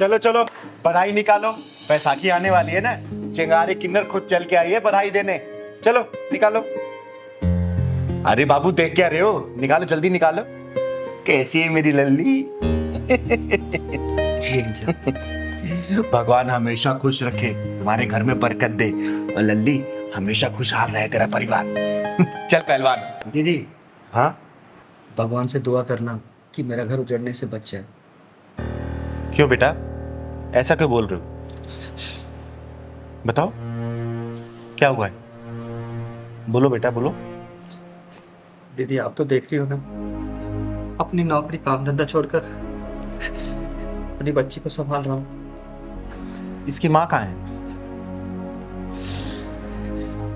चलो चलो बधाई निकालो, बैसाखी आने वाली है ना। चिंगारी किन्नर खुद चल के आई है बधाई देने। चलो निकालो। अरे बाबू देख क्या रहे हो, निकालो जल्दी निकालो। कैसी है मेरी लल्ली? भगवान हमेशा खुश रखे, तुम्हारे घर में बरकत दे, और लल्ली हमेशा खुशहाल रहे तेरा परिवार। चल पहलवान। दीदी, हाँ भगवान से दुआ करना कि मेरा घर उजड़ने से बच जाए। क्यों बेटा, ऐसा क्यों बोल रहे हो? बताओ क्या हुआ है, बोलो बेटा बोलो। दीदी आप तो देख रही हो ना, अपनी नौकरी काम धंधा छोड़कर अपनी बच्ची को संभाल रहा हूँ। इसकी माँ कहाँ है?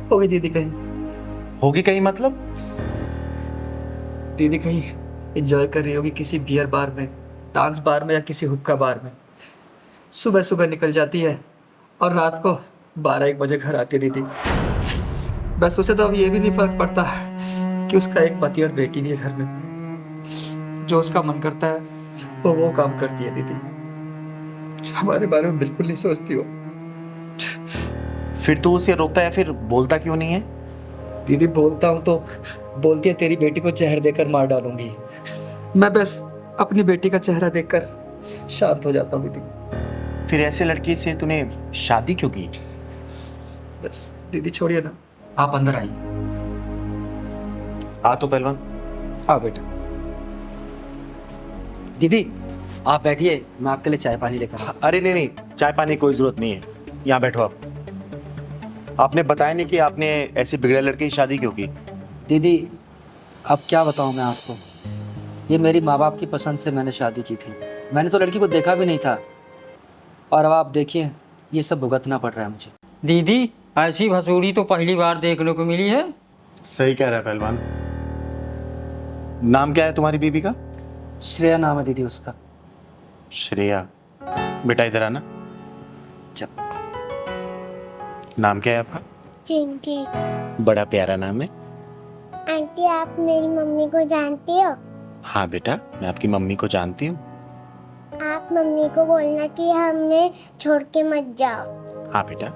हो गई दीदी कहीं। होगी कहीं मतलब? दीदी कहीं एंजॉय कर रही होगी किसी बियर बार में, डांस बार में, या किसी हुक्का बार में। सुबह सुबह निकल जाती है और रात को 12-1 बजे घर आती है दीदी। बस उसे तो अब ये भी नहीं फर्क पड़ता कि उसका एक पति और बेटी भी है घर में। जो उसका मन करता है वो काम करती है दीदी। हमारे बारे में बिल्कुल नहीं सोचती हो। फिर तू उसे रोकता या फिर बोलता क्यों नहीं है? दीदी बोलता हूँ तो बोलती है तेरी बेटी को जहर देकर मार डालूंगी। मैं बस अपनी बेटी का चेहरा देखकर शांत हो जाता हूँ दीदी। फिर ऐसे लड़की से तूने शादी क्यों की? बस दीदी छोड़िए ना, आप अंदर आइए। आ तो पहलवान। आ बेटा। दीदी आप बैठिए, मैं आपके लिए चाय पानी लेकर आता अरे नहीं नहीं, चाय पानी की कोई जरूरत नहीं है, यहाँ बैठो आप। आपने बताया नहीं कि आपने ऐसी बिगड़े लड़के की शादी क्यों की? हूँ। दीदी अब क्या बताऊँ मैं आपको, ये मेरी माँ बाप की पसंद से मैंने शादी की थी। मैंने तो लड़की को देखा भी नहीं था, और अब आप देखिए ये सब भुगतना पड़ रहा है मुझे। दीदी ऐसी भसूड़ी तो पहली बार देखने को मिली है। सही कह रहा है पहलवान। नाम क्या है तुम्हारी बीबी का? श्रेया नाम है दीदी उसका। श्रेया। बेटा इधर आना। चल। नाम क्या है आपका? चिंकी। बड़ा प्यारा नाम है। आंटी आप मेरी मम्मी को जानती हो? हाँ बेटा, मैं आपकी मम्मी को जानती हूँ। आप मम्मी को बोलना कि हमें छोड़ के मत जाओ। हाँ बेटा,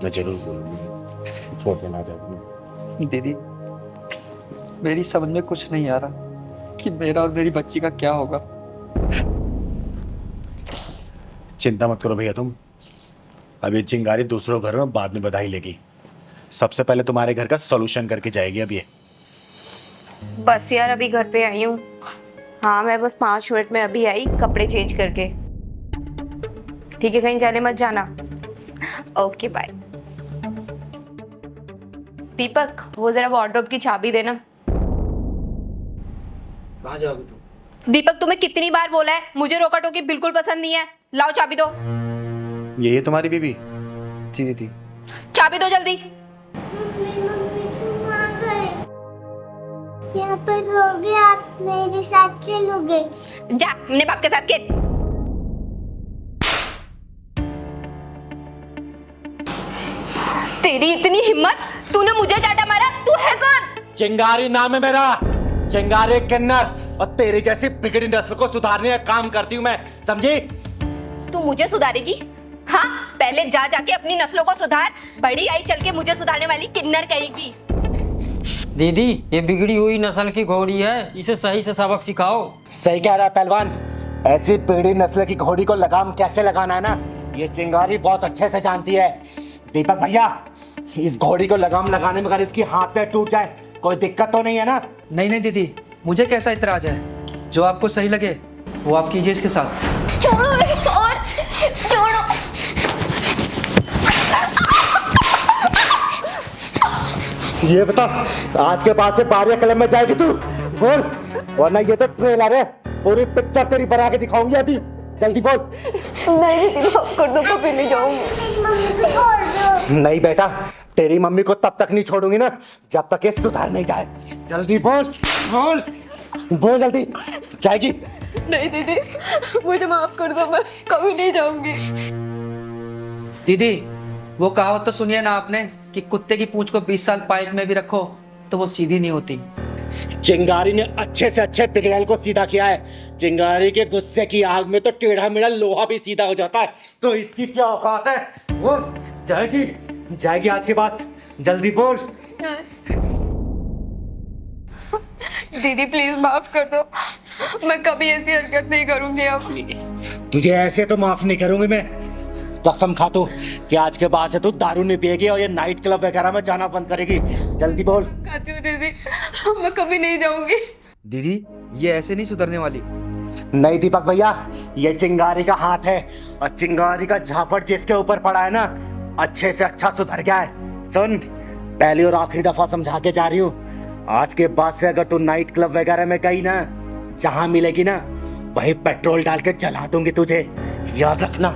मैं जरूर बोलूँगी, छोड़ के ना जाऊँगी। दीदी मेरी समझ में कुछ नहीं आ रहा कि मेरा और मेरी बच्ची का क्या होगा। चिंता मत करो भैया तुम, अभी चिंगारी दूसरों घर में बाद में बधाई लेगी। सबसे पहले तुम्हारे घर का सॉल्यूशन करके जाएगी अब ये। बस यार अभी घर पे आई हूँ। हाँ मैं बस 5 मिनट में अभी आई, कपड़े चेंज करके। ठीक है, कहीं जाने मत जाना। Okay bye. दीपक वो जरा वार्डरोब की चाबी देना। कहाँ जाओगी तुम? दीपक तुम्हें कितनी बार बोला है, मुझे रोका टोकी बिल्कुल पसंद नहीं है। लाओ चाबी दो। ये तुम्हारी बीबी? जी दीदी। चाबी दो जल्दी। मम्मी तुम आ गए। यहाँ पर रहोगे आप, मेरे साथ चलोगे? जा अपने बाप के साथ खेल। तेरी इतनी हिम्मत, तूने मुझे चाटा मारा? तू है कौन? चिंगारी नाम है मेरा, चिंगारी किन्नर, और तेरी जैसी बिगड़ी नस्ल को सुधारने का काम करती हूँ मैं, समझी? तू मुझे सुधारेगी? हाँ पहले जा जाके अपनी नस्लों को सुधार। बड़ी आई चल के मुझे सुधारने वाली किन्नर कहेगी। दीदी ये बिगड़ी हुई नस्ल की घोड़ी है, इसे सही से सबक सिखाओ। सही कह रहा है पहलवान, ऐसी बिगड़ी नस्ल की घोड़ी को लगाम कैसे लगाना है ना, ये चिंगारी बहुत अच्छे से जानती है। दीपक भैया, इस घोड़ी को लगाम लगाने में अगर इसकी हाथ पैर टूट जाए कोई दिक्कत तो नहीं है ना? नहीं नहीं दीदी, मुझे कैसा इतराज है, जो आपको सही लगे वो आप कीजिए इसके साथ। छोड़ो और छोड़ो। ये बता, आज के बाद से बारिया कलम में जाएगी तू? बोल, वरना ये तो ट्रेलर है, पूरी पिक्चर तेरी बना के दिखाऊंगी अभी। जल्दी बोल। नहीं दीदी माफ कर दो, कभी नहीं जाऊंगी। मेरी मम्मी को छोड़ दो। नहीं बेटा, तेरी मम्मी को तब तक नहीं छोड़ूंगी ना जब तक ये सुधार नहीं जाए। जल्दी बोल बोल बोल, जल्दी। जाएगी? नहीं दीदी मुझे माफ कर दो, मैं कभी नहीं जाऊंगी। दीदी वो कहावत तो सुनिए ना आपने कि कुत्ते की पूंछ को 20 साल पाइप में भी रखो तो वो सीधी नहीं होती। चिंगारी ने अच्छे से अच्छे पिघल को सीधा किया है। चिंगारी के गुस्से की आग में तो टेढ़ा मेढ़ा लोहा भी सीधा हो जाता है। तो इसकी क्या औकात है? वो जाएगी जाएगी आज के बाद, जल्दी बोल। दीदी प्लीज माफ कर दो, मैं कभी ऐसी हरकत नहीं करूंगी अब। तुझे ऐसे तो माफ नहीं करूंगी मैं। कसम खा तू कि आज के बाद से तू दारू नहीं पिएगी और ये नाइट क्लब वगैरह में जाना बंद करेगी। जल्दी बोल। खाती हूँ दीदी, मैं कभी नहीं जाऊंगी। दीदी ये ऐसे नहीं सुधरने वाली। नहीं दीपक भैया, ये चिंगारी का हाथ है और चिंगारी का झापट जिसके ऊपर पड़ा है ना, अच्छे से अच्छा सुधर गया है। सुन, पहली और आखिरी दफा समझा के जा रही हूँ, आज के बाद से अगर तू नाइट क्लब वगैरह में गई ना, जहां मिलेगी ना वहीं पेट्रोल डाल के जला दूंगी तुझे, याद रखना।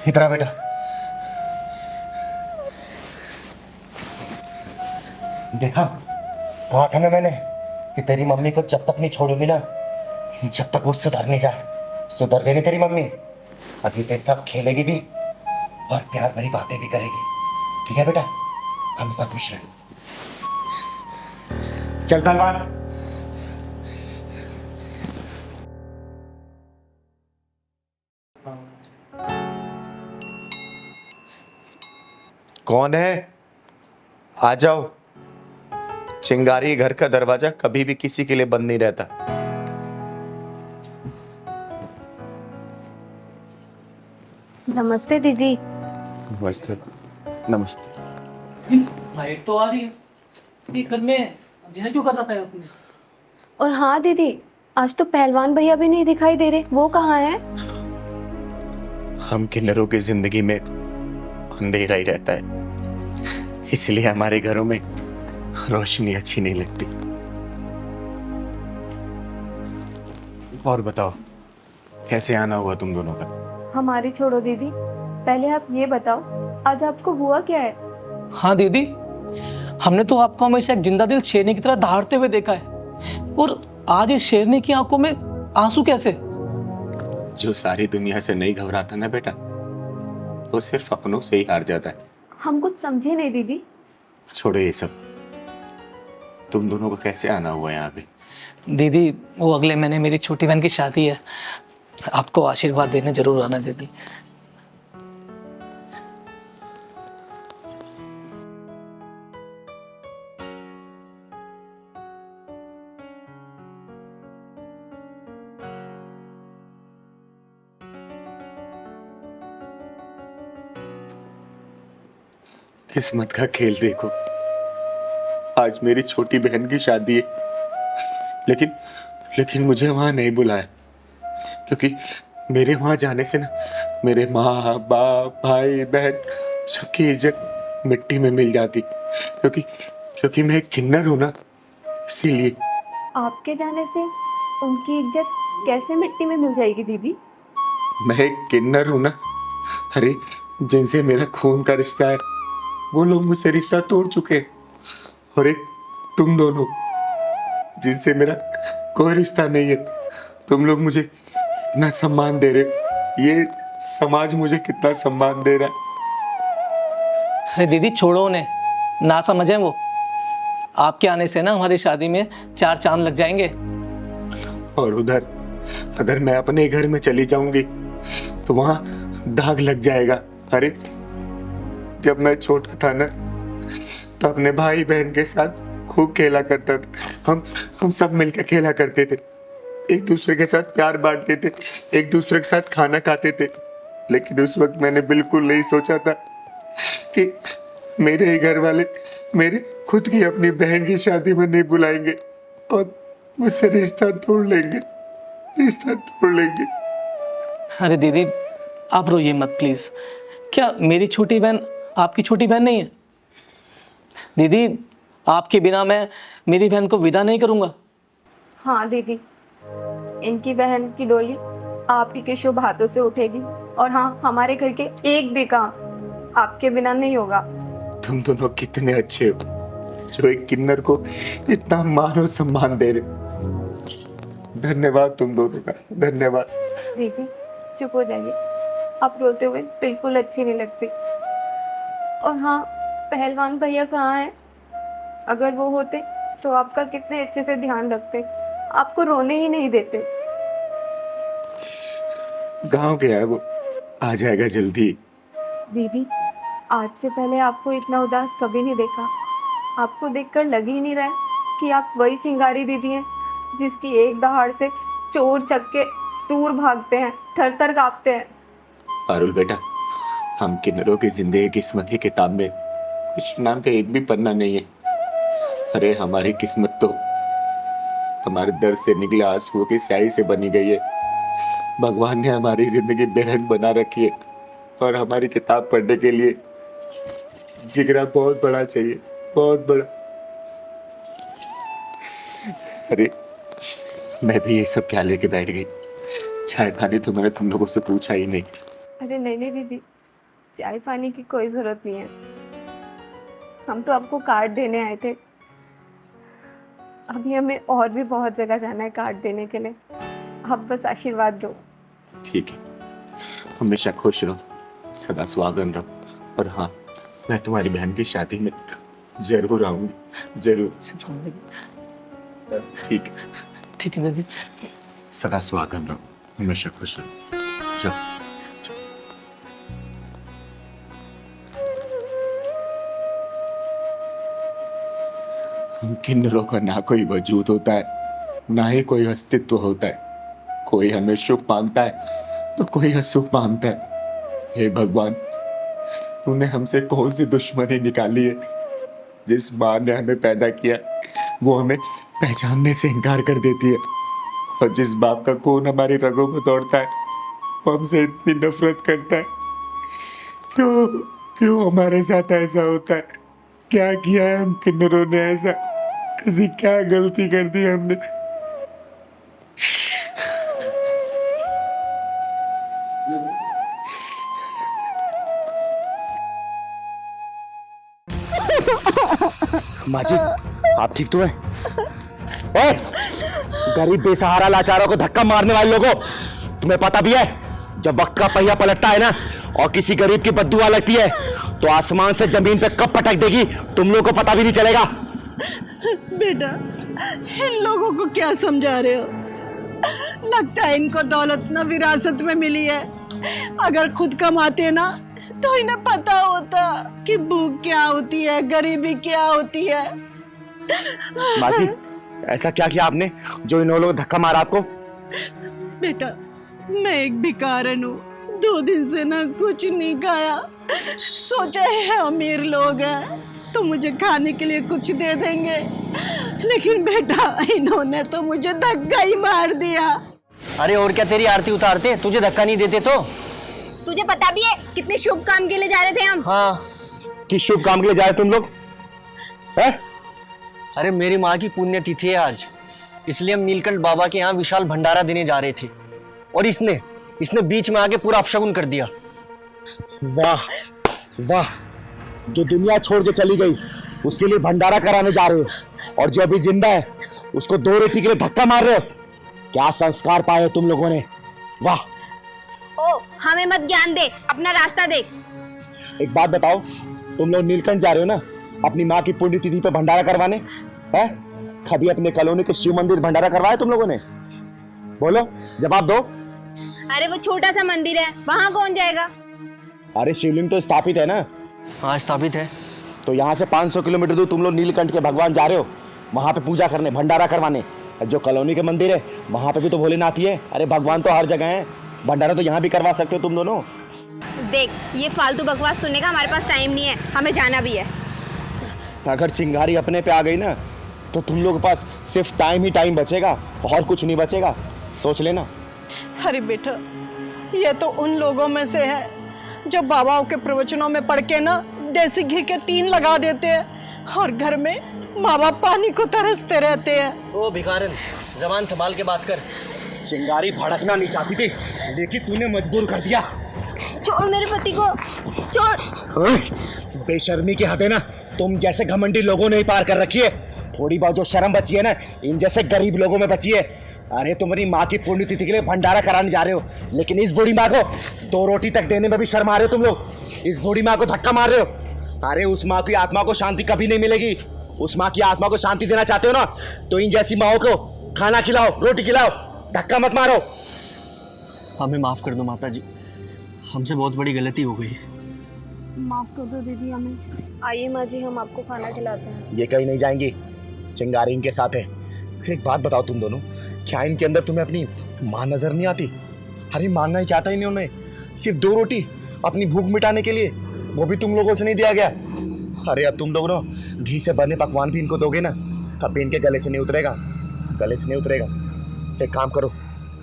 इधर आ बेटा। देखा, कहा था ना मैंने कि तेरी मम्मी को जब तक नहीं छोड़ूंगी ना, जब तक वो सुधर नहीं जाए। सुधर गई नहीं तेरी मम्मी, अभी तेरे साथ खेलेगी भी और प्यार भरी बातें भी करेगी। ठीक है बेटा, हमेशा खुश रहे। चल पहलवान। कौन है? आ जाओ। चिंगारी घर का दरवाजा कभी भी किसी के लिए बंद नहीं रहता। नमस्ते दीदी। नमस्ते। नमस्ते। लाइट तो आ रही है, ये घर में अंधेरा क्यों कर रखा है आपने? और हाँ दीदी, आज तो पहलवान भैया भी नहीं दिखाई दे रहे, वो कहाँ है? हम किन्नरों की जिंदगी में अंधेरा ही रहता है, इसलिए हमारे घरों में रोशनी अच्छी नहीं लगती। और बताओ, कैसे आना हुआ तुम दोनों का? हमारी छोड़ो दीदी, पहले आप ये बताओ आज आपको हुआ क्या है? हाँ दीदी, हमने तो आपको हमेशा एक जिंदा दिल शेरनी की तरह दहाड़ते हुए देखा है, और आज इस शेरनी की आंखों में आंसू कैसे? जो सारी दुनिया से नहीं घबराता ना बेटा, वो सिर्फ अपनों से ही हार जाता है। हम कुछ समझे नहीं दीदी। छोड़ो ये सब, तुम दोनों को कैसे आना हुआ यहाँ पे? दीदी वो अगले महीने मेरी छोटी बहन की शादी है, आपको आशीर्वाद देने जरूर आना दीदी। किस्मत का खेल देखो, आज मेरी छोटी बहन की शादी है, लेकिन मुझे वहां नहीं बुलाया, क्योंकि मेरे वहां जाने से ना मेरे माँ बाप भाई बहन सबकी इज्जत मिट्टी में मिल जाती, क्योंकि मैं एक किन्नर हूं ना, इसीलिए। आपके जाने से उनकी इज्जत कैसे मिट्टी में मिल जाएगी दीदी? मैं एक किन्नर हूं ना, अरे जिनसे मेरा खून का रिश्ता है वो लोग मुझसे रिश्ता तोड़ चुके हैं, और एक तुम दोनों जिनसे मेरा कोई रिश्ता नहीं है, तुम लोग मुझे इतना सम्मान दे रहे हो। ये समाज मुझे कितना सम्मान दे रहा है। अरे दीदी छोड़ो उन्हें, ना समझे वो। आपके आने से ना हमारी शादी में 4 चांद लग जाएंगे। और उधर अगर मैं अपने घर में चली जाऊंगी तो वहां दाग लग जाएगा। अरे जब मैं छोटा था ना, तो अपने भाई बहन के साथ खूब खेला करता था। हम सब मिलकर खेला करते थे, एक दूसरे के साथ प्यार बांटते थे, एक दूसरे के साथ खाना खाते थे। लेकिन उस वक्त मैंने बिल्कुल नहीं सोचा था कि मेरे ही घर वाले मेरे खुद की अपनी बहन की शादी में नहीं बुलाएंगे और मुझसे रिश्ता तोड़ लेंगे, रिश्ता तोड़ लेंगे। अरे दीदी आप रोइए मत प्लीज। क्या मेरी छोटी बहन आपकी छोटी बहन नहीं है? दीदी आपके बिना मैं मेरी बहन को विदा नहीं करूंगा। हाँ दीदी, इनकी बहन की डोली आप ही के शुभ हाथों से उठेगी, और हाँ, हमारे घर के एक भी काम आपके बिना नहीं होगा। तुम दोनों कितने अच्छे हो जो एक किन्नर को इतना मान और सम्मान दे रहे हो। धन्यवाद तुम दोनों का, धन्यवाद। दीदी चुप हो जाइए, आप रोते हुए बिल्कुल अच्छी नहीं लगती। और हाँ, पहलवान भैया कहाँ हैं? अगर वो होते तो आपका कितने अच्छे से ध्यान रखते, आपको रोने ही नहीं देते। गांव गया है वो, आ जाएगा जल्दी। दीदी, आज से पहले आपको इतना उदास कभी नहीं देखा। आपको देखकर लग ही नहीं रहा है कि आप वही चिंगारी दीदी हैं जिसकी एक दहाड़ से चोर चक्के दूर भागते हैं, थर थर कांपते हैं। पारुल बेटा, हम किन्नरों की जिंदगी किस्मत की किताब में कुछ नाम का एक भी पन्ना नहीं है। अरे हमारी किस्मत तो हमारे दर्द से निकले आंसुओं की स्याही से बनी गई है। भगवान ने हमारी जिंदगी बेरंग बना रखी है और हमारी किताब पढ़ने के लिए जिगरा बहुत बड़ा चाहिए, बहुत बड़ा। अरे मैं भी ये सब क्या लेके बैठ गई? चाय पानी तो मैंने तुम लोगों से पूछा ही नहीं। अरे नहीं दीदी, चाय पानी की कोई जरूरत नहीं है। हम तो आपको कार्ड देने आए थे। अभी हमें और भी बहुत जगह जाना है कार्ड देने के लिए। आप बस आशीर्वाद दो। ठीक है, हमेशा खुश रहो, सदा सुहागन रहो। और हाँ, मैं तुम्हारी बहन की शादी में जरूर आऊंगी, जरूर। ठीक ठीक है दीदी। सदा सुहागन रहो, हमेशा खुश रहो। चलो। हम किन्नरों का ना कोई वजूद होता है, ना ही कोई अस्तित्व होता है। कोई हमें शुभ मानता है तो कोई अशुभ मानता है। हे भगवान, तूने हमसे कौन सी दुश्मनी निकाली है? जिस माँ ने हमें पैदा किया वो हमें पहचानने से इनकार कर देती है, और जिस बाप का खून हमारी रगों में दौड़ता है वो हमसे इतनी नफरत करता है। क्यों क्यों हमारे साथ ऐसा होता है? क्या किया है हम किन्नरों ने ऐसा? ऐसी क्या गलती कर दी हमने? माँ जी, आप ठीक तो हैं? ए, गरीब बेसहारा लाचारों को धक्का मारने वाले लोगों, तुम्हें पता भी है जब वक्त का पहिया पलटता है ना और किसी गरीब की बद्दुआ लगती है तो आसमान से जमीन पे कब पटक देगी तुम लोगों को पता भी नहीं चलेगा। बेटा, इन लोगों को क्या समझा रहे हो? लगता है इनको दौलत ना विरासत में मिली है। अगर खुद कमाते ना तो इन्हें पता होता कि भूख क्या होती है, गरीबी क्या होती है। माँ जी, ऐसा क्या किया आपने जो इन लोगों धक्का मारा आपको? बेटा, मैं एक भिखारन हूँ, 2 दिन से ना कुछ नहीं खाया। सोचा है अमीर लोग हैं तो मुझे खाने के लिए कुछ दे देंगे, लेकिन बेटा इन्होंने तो मुझे धक्का ही मार दिया। अरे और क्या, तेरी आरती उतारते तुझे धक्का नहीं देते तो? तुझे पता भी है कितने शुभ काम के लिए जा रहे थे हम? हाँ। किस शुभ काम के लिए जा रहे तुम लोग? हैं? अरे मेरी माँ की पुण्यतिथि है आज, इसलिए हम नीलकंठ बाबा के यहाँ विशाल भंडारा देने जा रहे थे और इसने बीच में आके पूरा अपशगुन कर दिया। वाह वाह, जो दुनिया छोड़ के चली गई उसके लिए भंडारा कराने जा रहे हो और जो अभी जिंदा है उसको 2 रोटी के लिए धक्का मार रहे हो। क्या संस्कार पाए तुम लोगों ने? वाह। ओ, हमें मत ज्ञान दे, अपना रास्ता दे। एक बात बताओ, तुम लोग नीलकंठ जा रहे हो ना अपनी माँ की पुण्यतिथि पे भंडारा करवाने? हैं? कभी अपने कॉलोनी के शिव मंदिर भंडारा करवाया तुम लोगों ने? बोलो, जवाब दो। अरे वो छोटा सा मंदिर है, वहाँ कौन जाएगा? अरे शिवलिंग तो स्थापित है ना। हाँ स्थापित है। तो यहाँ से 500 किलोमीटर दूर तुम लोग नीलकंठ के भगवान जा रहे हो, वहाँ पे पूजा करने, भंडारा करवाने। जो कॉलोनी के मंदिर है वहाँ पे भी तो भोलेनाथ ही है। अरे भगवान तो हर जगह है, भंडारा तो यहाँ भी करवा सकते हो तुम दोनों। देख, ये फालतू बकवास सुनने का हमारे पास टाइम नहीं है, हमें जाना भी है। अगर चिंगारी अपने पे आ गई ना तो तुम लोग के पास सिर्फ टाइम ही टाइम बचेगा और कुछ नहीं बचेगा, सोच लेना। अरे बेटा, ये तो उन लोगों में से है जो बाबाओं के प्रवचनों में पढ़ के ना देसी घी के 3 लगा देते हैं और घर में माँ बाप पानी को तरसते रहते हैं। ओ भिखारन, जबान संभाल के बात कर। चिंगारी भड़कना नहीं चाहती थी लेकिन तूने मजबूर कर दिया। छोड़ मेरे पति को, छोड़। बेशर्मी की हद है ना, तुम जैसे घमंडी लोगों ने ही पार कर रखी है। थोड़ी बहुत जो शर्म बची है ना इन जैसे गरीब लोगों में बची है। अरे तुम्हारी माँ की पुण्यतिथि के लिए भंडारा कराने जा रहे हो, लेकिन इस बूढ़ी माँ को 2 रोटी तक देने में भी शर्मा रहे हो तुम लोग। इस बूढ़ी माँ को धक्का मार रहे हो। अरे उस माँ की आत्मा को शांति कभी नहीं मिलेगी। उस माँ की आत्मा को शांति देना चाहते हो ना, तो इन जैसी माओ को खाना खिलाओ, रोटी खिलाओ, धक्का मत मारो। हमें माफ कर दो माता जी, हमसे बहुत बड़ी गलती हो गई। माफ कर दो दीदी हमें। आइए माँ जी, हम आपको खाना खिलाते हैं। ये कहीं नहीं जाएंगी, चिंगारी इनके साथ है। एक बात बताओ तुम दोनों, क्या इनके अंदर तुम्हें अपनी माँ नजर नहीं आती? अरे मानना ही क्या था इन्होंने, सिर्फ 2 रोटी अपनी भूख मिटाने के लिए, वो भी तुम लोगों से नहीं दिया गया। अरे अब तुम लोग ना घी से बने पकवान भी इनको दोगे ना, तब भी इनके गले से नहीं उतरेगा, गले से नहीं उतरेगा। एक काम करो,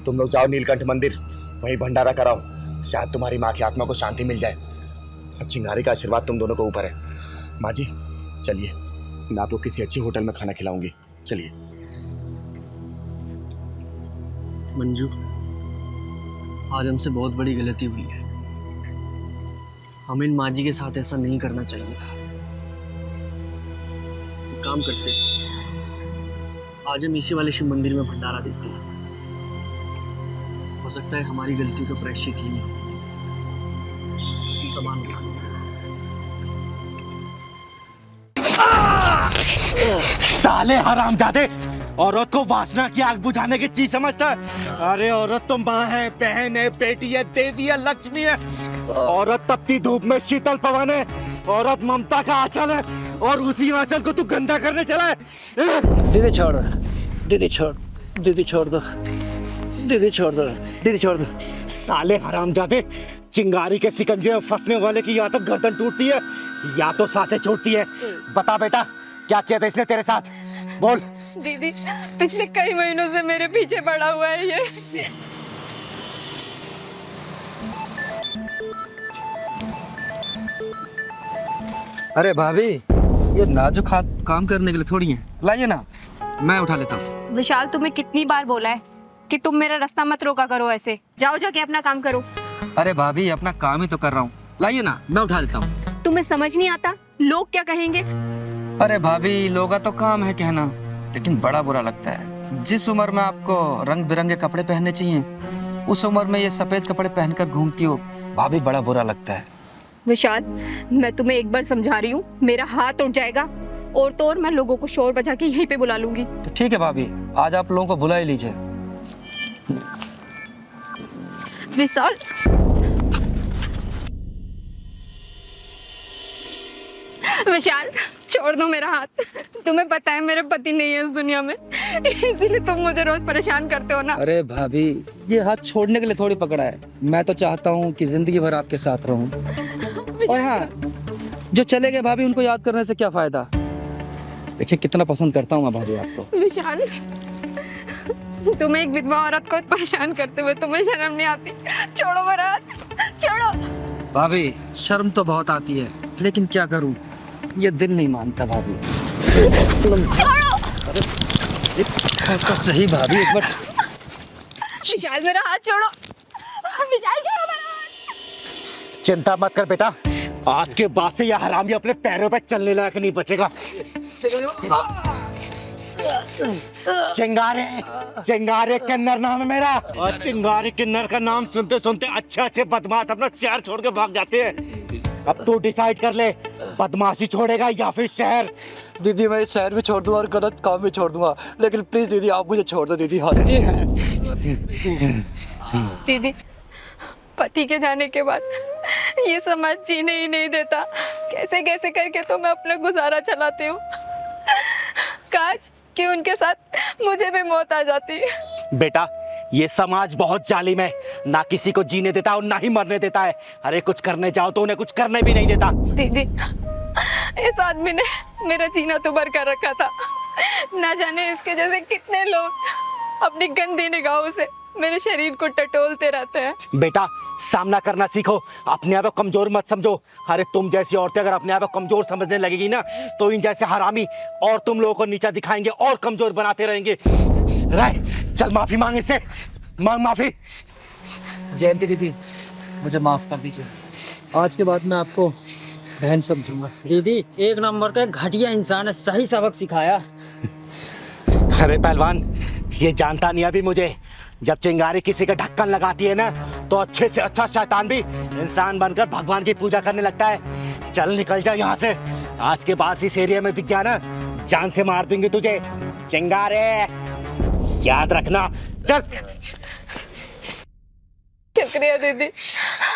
तुम लोग जाओ नीलकंठ मंदिर, वहीं भंडारा कराओ, शायद तुम्हारी माँ की आत्मा को शांति मिल जाए। और चिंगारी का आशीर्वाद तुम दोनों को ऊपर है। माँ जी चलिए, मैं आपको किसी अच्छी होटल में खाना खिलाऊंगी, चलिए। मंजू, आज हमसे बहुत बड़ी गलती हुई है। हमें इन माँ जी के साथ ऐसा नहीं करना चाहिए था। एक काम करते हैं, आज हम इसी वाले शिव मंदिर में भंडारा देते हैं। हो सकता है हमारी गलतियों का प्रायश्चित ही हो। सामान उठा। साले हरामजादे, औरत को वासना की आग बुझाने की चीज समझता है? अरे औरत तो माँ है, बहन है, बेटी है, देवी है, लक्ष्मी है। औरत तपती धूप में शीतल पवन है, औरत ममता का आंचल है, और उसी आंचल को तू गंदा करने चला है। दीदी छोड़ दो, दीदी छोड़, दीदी छोड़ दो, दीदी छोड़ दो, दीदी छोड़ दो। साले हरामजादे, चिंगारी के सिकंजे में फंसने वाले की या तो गर्दन टूटती है या तो सांसें छूटती है। बता बेटा, क्या किया था इसने तेरे साथ? बोल। दीदी पिछले कई महीनों से मेरे पीछे पड़ा हुआ है ये। अरे भाभी, ये नाजुक हाथ काम करने के लिए थोड़ी है, लाइए ना, मैं उठा लेता हूँ। विशाल, तुम्हें कितनी बार बोला है कि तुम मेरा रास्ता मत रोका करो ऐसे। जाओ जाके अपना काम करो। अरे भाभी, अपना काम ही तो कर रहा हूँ, लाइए ना, मैं उठा लेता हूँ। तुम्हें समझ नहीं आता लोग क्या कहेंगे? अरे भाभी, लोगों का तो काम है कहना, लेकिन बड़ा बुरा लगता है। जिस उम्र में आपको रंग बिरंगे कपड़े पहनने चाहिए, उस उम्र में ये सफेद कपड़े पहनकर घूमती हो, भाभी बड़ा बुरा लगता है। विशाल, मैं तुम्हें एक बार समझा रही हूँ, मेरा हाथ उठ जाएगा और तो और मैं लोगों को शोर बजा के यहीं पे बुला लूंगी। तो ठीक है भाभी, आज आप लोगों को बुला ही लीजिए। विशाल, विशाल छोड़ दो मेरा हाथ। तुम्हें पता है मेरे पति नहीं है इस दुनिया में, इसीलिए तुम मुझे रोज परेशान करते हो ना। अरे भाभी, ये हाथ छोड़ने के लिए थोड़ी पकड़ा है, मैं तो चाहता हूँ कि जिंदगी भर आपके साथ रहूं। और हाँ, जो चले गए भाभी, उनको याद करने से क्या फायदा। देखिए कितना पसंद करता हूँ मैं भाभी आपको। विशाल, तुम्हें एक विधवा औरत को परेशान करते हुए तुम्हें शर्म नहीं आती? छोड़ो मेरा हाथ, छोड़ो। भाभी, शर्म तो बहुत आती है, लेकिन क्या करूँ, ये दिल नहीं मानता भाभी। तो सही भाभी, एक बार। विशाल मेरा हाथ छोड़ो, विशाल छोड़ो मेरा हाथ। चिंता मत कर बेटा, आज के बाद से यह हरामी अपने पैरों पे चलने लायक नहीं बचेगा। चिंगारे, चिंगारे किन्नर नाम है मेरा, और चिंगारे किन्नर का नाम सुनते सुनते अच्छे अच्छे बदमाश अपना शहर छोड़ के भाग जाते हैं। अब तू डिसाइड कर ले, बदमाशी छोड़ेगा या फिर शहर। दीदी मैं शहर भी छोड़ दूंगा और गलत काम भी छोड़ दूंगा, लेकिन प्लीज दीदी आप मुझे छोड़ दो दीदी। हाँ दीदी, पति के जाने के बाद ये समाज जीने ही नहीं देता। कैसे कैसे करके तो मैं अपना गुजारा चलाती हूँ। काश कि उनके साथ मुझे भी मौत आ जाती। बेटा, ये समाज बहुत जालिम है, ना किसी को जीने देता और ना ही मरने देता है। अरे कुछ करने जाओ तो उन्हें कुछ करने भी नहीं देता। दीदी, इस आदमी ने मेरा जीना तो भर कर रखा था। ना जाने इसके जैसे कितने लोग अपनी गंदी निगाहों से मेरे शरीर को टटोलते रहते हैं। बेटा, सामना करना सीखो, अपने आप को कमजोर मत समझो। अरे तुम जैसी औरतें अगर अपने आप को कमजोर समझने लगेगी ना, तो इन जैसे हरामी और तुम लोगों को नीचा दिखाएंगे और कमजोर बनाते रहेंगे। राय, चल माफी मांग इससे, मांग माफी। जयंती दीदी, मुझे माफ कर दीजिए, आज के बाद मैं आपको बहन समझूंगा। दीदी एक नंबर का घटिया इंसान है, सही सबक सिखाया। अरे पहलवान, ये जानता नहीं अभी मुझे, जब चिंगारी किसी का ढक्कन लगाती है ना तो अच्छे से अच्छा शैतान भी इंसान बनकर भगवान की पूजा करने लगता है। चल निकल जा यहाँ से, आज के बाद इस एरिया में दिख गया ना जान से मार देंगे तुझे। चिंगारे याद रखना, चल। शुक्रिया दीदी,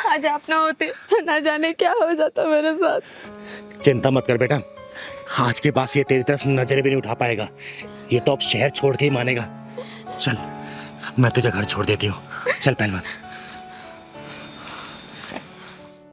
आज आप ना होते तो ना जाने क्या हो जाता मेरे साथ। चिंता मत कर बेटा, आज के बाद ये तेरी तरफ नजर भी नहीं उठा पाएगा। ये तो अब शहर छोड़ के ही मानेगा। चल मैं तुझे घर छोड़ देती हूँ, चल पहलवान।